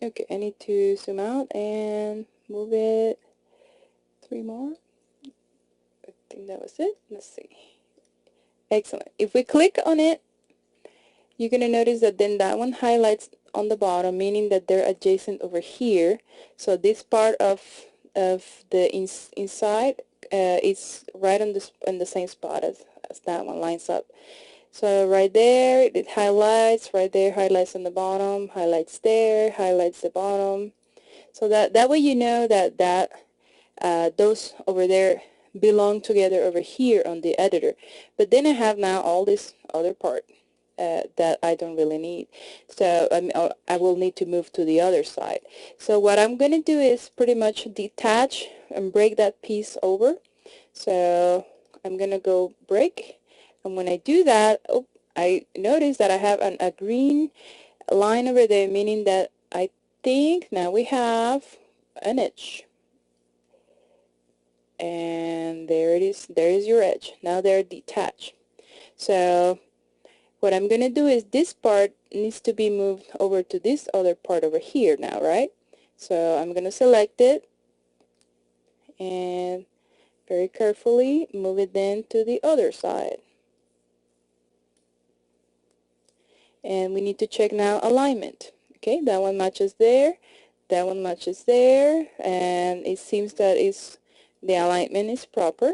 Okay, I need to zoom out and move it 3 more. I think that was it. Let's see. Excellent. If we click on it, you're going to notice that then that one highlights on the bottom, meaning that they're adjacent over here. So this part of the inside is right on the same spot as that one lines up. So right there, it highlights, right there, highlights on the bottom, highlights there, highlights the bottom. So that way you know that those over there belong together over here on the editor. But then I have now all this other part that I don't really need. So I will need to move to the other side. So what I'm going to do is pretty much detach and break that piece over. So I'm going to go break. And when I do that, oh, I notice that I have a green line over there, meaning that I think now we have an edge. And there it is. There is your edge. Now they're detached. So what I'm going to do is this part needs to be moved over to this other part over here now, right? So I'm going to select it and very carefully move it then to the other side. And we need to check now alignment. Okay, that one matches there, that one matches there, and it seems that the alignment is proper.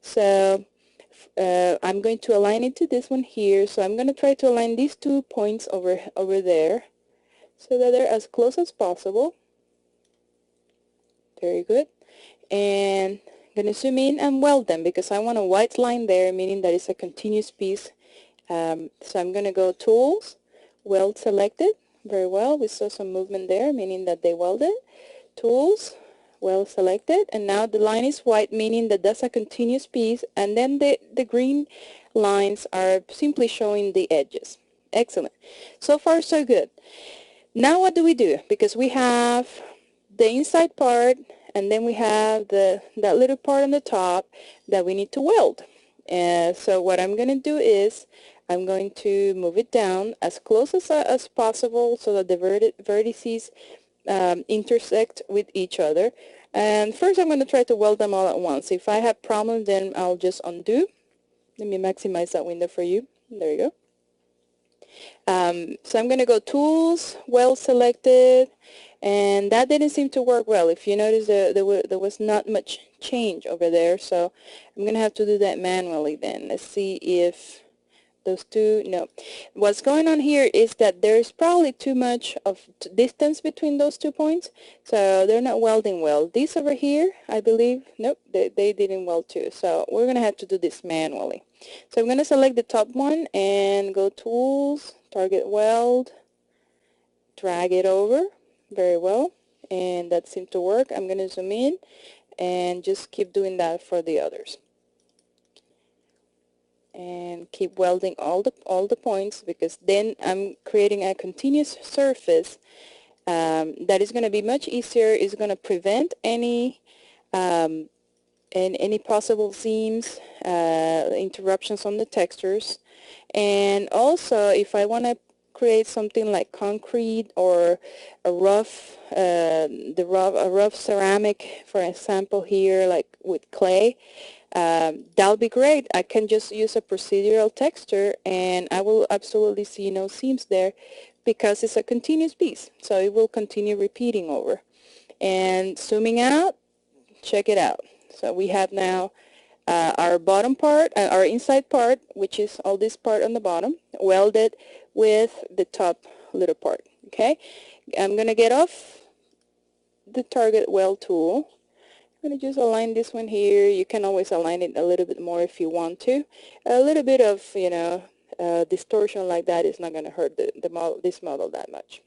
So I'm going to align it to this one here. So I'm going to try to align these 2 points over there so that they're as close as possible. Very good. And I'm going to zoom in and weld them because I want a white line there, meaning that it's a continuous piece. So I'm going to go Tools, Weld Selected. Very well. We saw some movement there, meaning that they welded. Tools, Weld Selected. And now the line is white, meaning that that's a continuous piece. And then the green lines are simply showing the edges. Excellent. So far, so good. Now what do we do? Because we have the inside part, and then we have that little part on the top that we need to weld. So what I'm going to do is I'm going to move it down as close as possible so that the vertices intersect with each other. And first I'm going to try to weld them all at once. If I have problems, then I'll just undo. Let me maximize that window for you. There you go. So I'm going to go Tools, Weld Selected, and that didn't seem to work well. If you notice, there was not much change over there, so I'm going to have to do that manually then. Let's see if those two, no. What's going on here is that there's probably too much of distance between those 2 points, so they're not welding well. These over here, I believe, nope, they didn't weld too, so we're going to have to do this manually. So I'm going to select the top one and go Tools, Target Weld, drag it over, very well, and that seemed to work. I'm going to zoom in and just keep doing that for the others. And keep welding all the points, because then I'm creating a continuous surface that is going to be much easier. It's going to prevent any possible seams, interruptions on the textures. And also, if I want to create something like concrete or a rough ceramic, for example here, like with clay, that'll be great. I can just use a procedural texture and I will absolutely see no seams there because it's a continuous piece, so it will continue repeating over. And zooming out, check it out. So we have now our bottom part, our inside part, which is all this part on the bottom, welded with the top little part. Okay, I'm going to get off the Target Weld tool. I'm going to just align this one here. You can always align it a little bit more if you want to. A little bit of, distortion like that is not going to hurt this model that much.